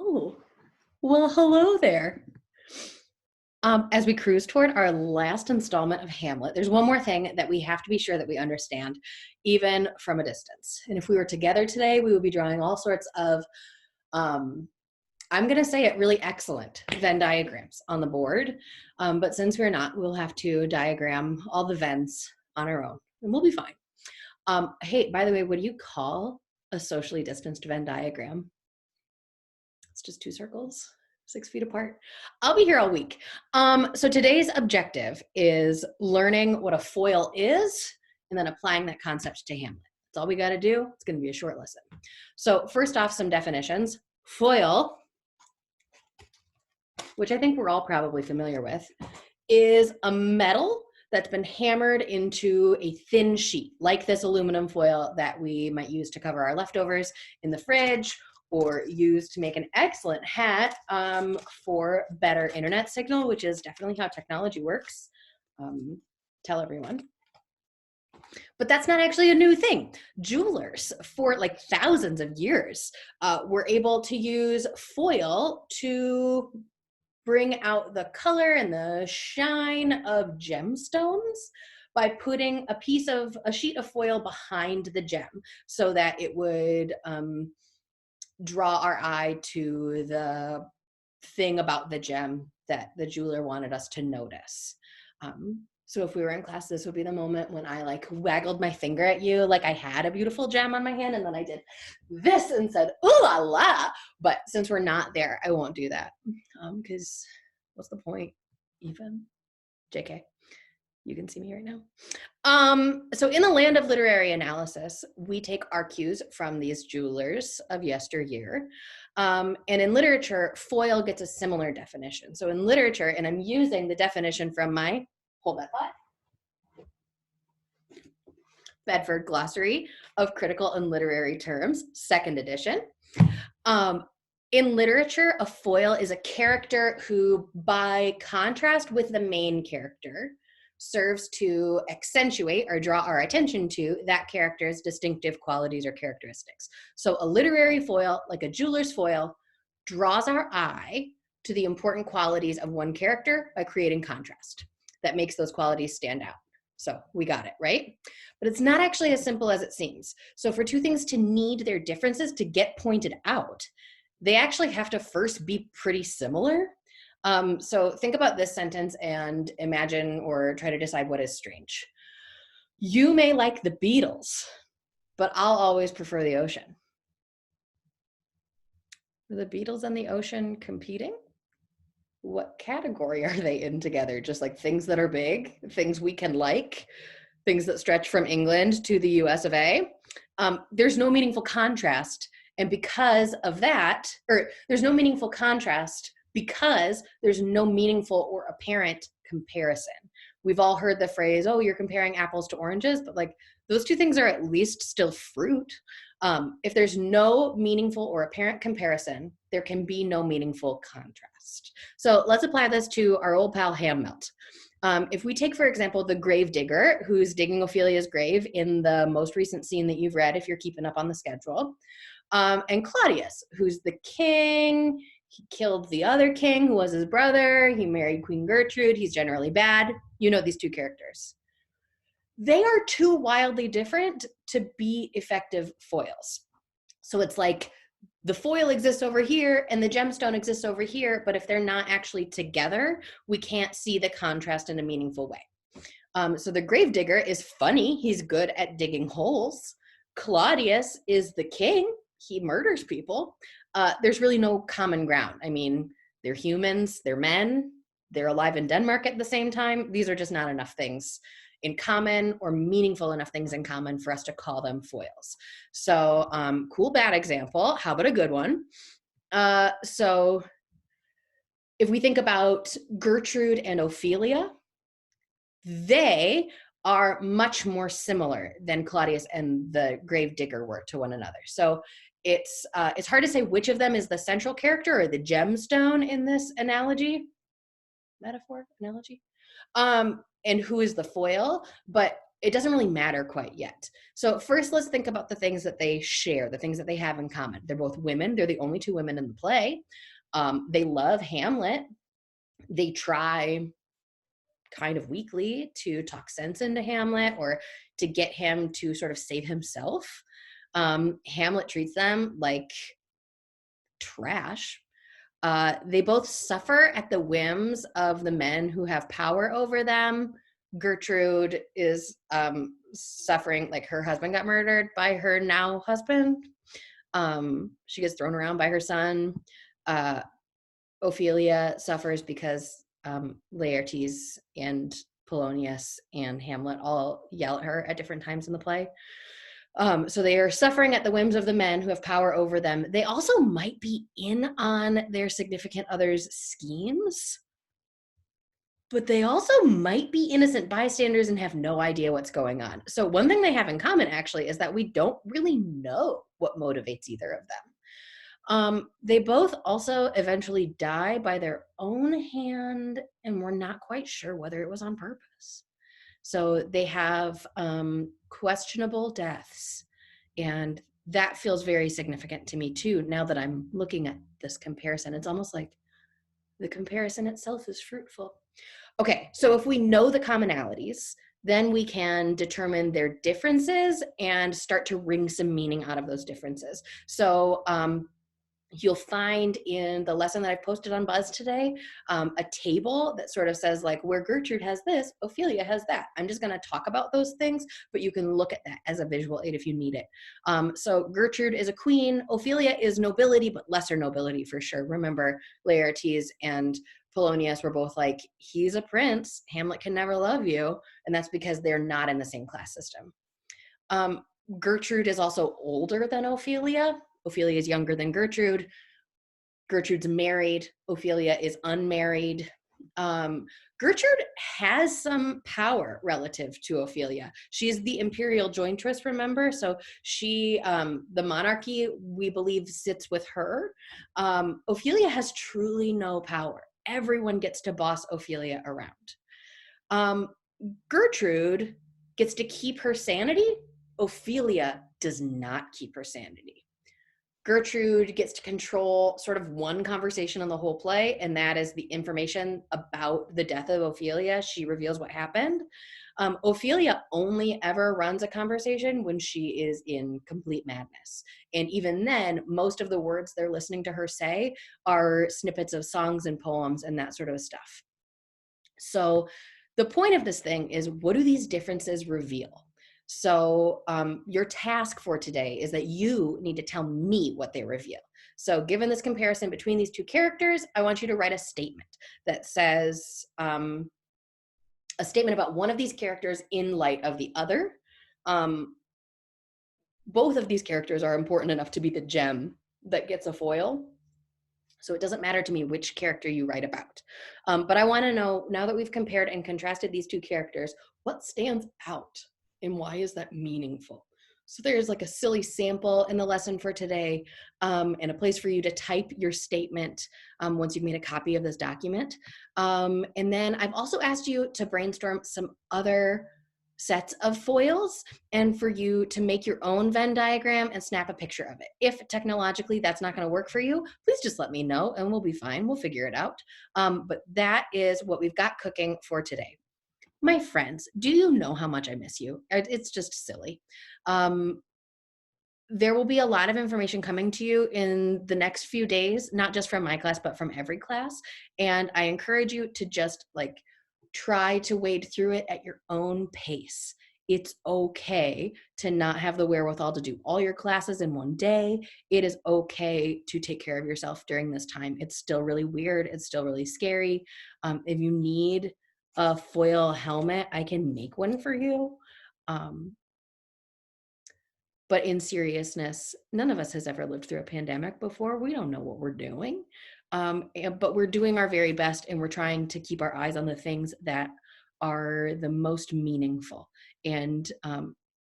Oh, well, hello there. As we cruise toward our last installment of Hamlet, there's one more thing that we have to be sure that we understand, even from a distance. And if we were together today, we would be drawing all sorts of, I'm going to say it, really excellent Venn diagrams on the board. But since we're not, we'll have to diagram all the Venns on our own, and we'll be fine. Hey, by the way, what do you call a socially distanced Venn diagram? It's just two circles, 6 feet apart. I'll be here all week. So today's objective is learning what a foil is and then applying that concept to Hamlet. That's all we got to do. It's going to be a short lesson. So first off, some definitions. Foil, which I think we're all probably familiar with, is a metal that's been hammered into a thin sheet, like this aluminum foil that we might use to cover our leftovers in the fridge, or use to make an excellent hat for better internet signal, which is definitely how technology works. Tell everyone. But that's not actually a new thing. Jewelers, for like thousands of years, were able to use foil to bring out the color and the shine of gemstones by putting a sheet of foil behind the gem so that it would draw our eye to the thing about the gem that the jeweler wanted us to notice. So if we were in class, this would be the moment when I like waggled my finger at you like I had a beautiful gem on my hand, and then I did this and said, ooh la la. But since we're not there, I won't do that. Because what's the point even? JK. You can see me right now. So in the land of literary analysis, we take our cues from these jewelers of yesteryear. And in literature, foil gets a similar definition. So in literature, and I'm using the definition from my, hold that thought, Bedford Glossary of Critical and Literary Terms, 2nd edition. In literature, a foil is a character who, by contrast with the main character, serves to accentuate or draw our attention to that character's distinctive qualities or characteristics. So a literary foil, like a jeweler's foil, draws our eye to the important qualities of one character by creating contrast that makes those qualities stand out. So we got it, right? But it's not actually as simple as it seems. So for two things to need their differences to get pointed out, they actually have to first be pretty similar. So think about this sentence and imagine or try to decide what is strange. You may like the Beatles, but I'll always prefer the ocean. Are the Beatles and the ocean competing? What category are they in together? Just like things that are big, things we can like, things that stretch from England to the US of A. There's no meaningful contrast. And because of that, or there's no meaningful contrast because there's no meaningful or apparent comparison. We've all heard the phrase, oh, you're comparing apples to oranges, but like those two things are at least still fruit. If there's no meaningful or apparent comparison, there can be no meaningful contrast. So let's apply this to our old pal Hamlet. If we take, for example, the grave digger who's digging Ophelia's grave in the most recent scene that you've read, if you're keeping up on the schedule, and Claudius, who's the king. He killed the other king who was his brother. He married Queen Gertrude. He's generally bad. You know these two characters. They are too wildly different to be effective foils. So it's like the foil exists over here and the gemstone exists over here, but if they're not actually together, we can't see the contrast in a meaningful way. So the gravedigger is funny. He's good at digging holes. Claudius is the king. He murders people. There's really no common ground. I mean, they're humans, they're men, they're alive in Denmark at the same time. These are just not enough things in common or meaningful enough things in common for us to call them foils. So cool, bad example. How about a good one? So if we think about Gertrude and Ophelia, they are much more similar than Claudius and the gravedigger were to one another. So it's hard to say which of them is the central character or the gemstone in this analogy, and who is the foil, but it doesn't really matter quite yet. So first, let's think about the things that they share, the things that they have in common. They're both women. They're the only two women in the play. They love Hamlet. They try kind of weakly to talk sense into Hamlet or to get him to sort of save himself. Hamlet treats them like trash. They both suffer at the whims of the men who have power over them. Gertrude is suffering, like her husband got murdered by her now husband. She gets thrown around by her son. Ophelia suffers because Laertes and Polonius and Hamlet all yell at her at different times in the play. So they are suffering at the whims of the men who have power over them. They also might be in on their significant other's schemes, but they also might be innocent bystanders and have no idea what's going on. So one thing they have in common, actually, is that we don't really know what motivates either of them. They both also eventually die by their own hand, and we're not quite sure whether it was on purpose. So they have questionable deaths, and that feels very significant to me too. Now that I'm looking at this comparison, it's almost like the comparison itself is fruitful. Okay, so if we know the commonalities, then we can determine their differences and start to wring some meaning out of those differences. So you'll find in the lesson that I've posted on Buzz today, a table that sort of says like where Gertrude has this, Ophelia has that. I'm just gonna talk about those things, but you can look at that as a visual aid if you need it. So Gertrude is a queen, Ophelia is nobility, but lesser nobility for sure. Remember, Laertes and Polonius were both like, he's a prince, Hamlet can never love you, and that's because they're not in the same class system. Gertrude is also older than Ophelia. Ophelia is younger than Gertrude. Gertrude's married. Ophelia is unmarried. Gertrude has some power relative to Ophelia. She's the imperial jointress, remember? So she, the monarchy, we believe, sits with her. Ophelia has truly no power. Everyone gets to boss Ophelia around. Gertrude gets to keep her sanity. Ophelia does not keep her sanity. Gertrude gets to control sort of one conversation on the whole play, and that is the information about the death of Ophelia. She reveals what happened. Ophelia only ever runs a conversation when she is in complete madness. And even then, most of the words they're listening to her say are snippets of songs and poems and that sort of stuff. So the point of this thing is, what do these differences reveal? So your task for today is that you need to tell me what they reveal. So given this comparison between these two characters, I want you to write a statement that says a statement about one of these characters in light of the other. Both of these characters are important enough to be the gem that gets a foil. So it doesn't matter to me which character you write about. But I want to know, now that we've compared and contrasted these two characters, what stands out and why is that meaningful? So there's like a silly sample in the lesson for today, and a place for you to type your statement once you've made a copy of this document. And then I've also asked you to brainstorm some other sets of foils and for you to make your own Venn diagram and snap a picture of it. If technologically that's not going to work for you, please just let me know and we'll be fine. We'll figure it out. But that is what we've got cooking for today. My friends, do you know how much I miss you? It's just silly. There will be a lot of information coming to you in the next few days, not just from my class, but from every class. And I encourage you to just like try to wade through it at your own pace. It's okay to not have the wherewithal to do all your classes in one day. It is okay to take care of yourself during this time. It's still really weird. It's still really scary. If you need a foil helmet, I can make one for you. But in seriousness, none of us has ever lived through a pandemic before. We don't know what we're doing. But we're doing our very best, and we're trying to keep our eyes on the things that are the most meaningful. And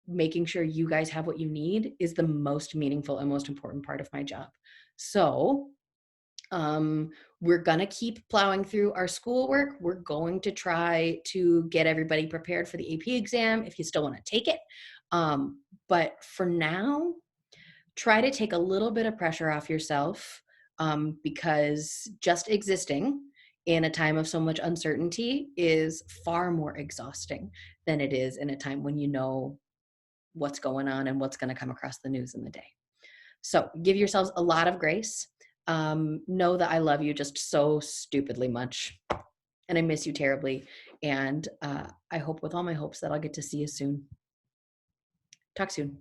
making sure you guys have what you need is the most meaningful and most important part of my job. So we're going to keep plowing through our schoolwork. We're going to try to get everybody prepared for the AP exam if you still want to take it. But for now, try to take a little bit of pressure off yourself, because just existing in a time of so much uncertainty is far more exhausting than it is in a time when you know what's going on and what's going to come across the news in the day. So give yourselves a lot of grace. Know that I love you just so stupidly much, and I miss you terribly. And I hope with all my hopes that I'll get to see you soon. Talk soon.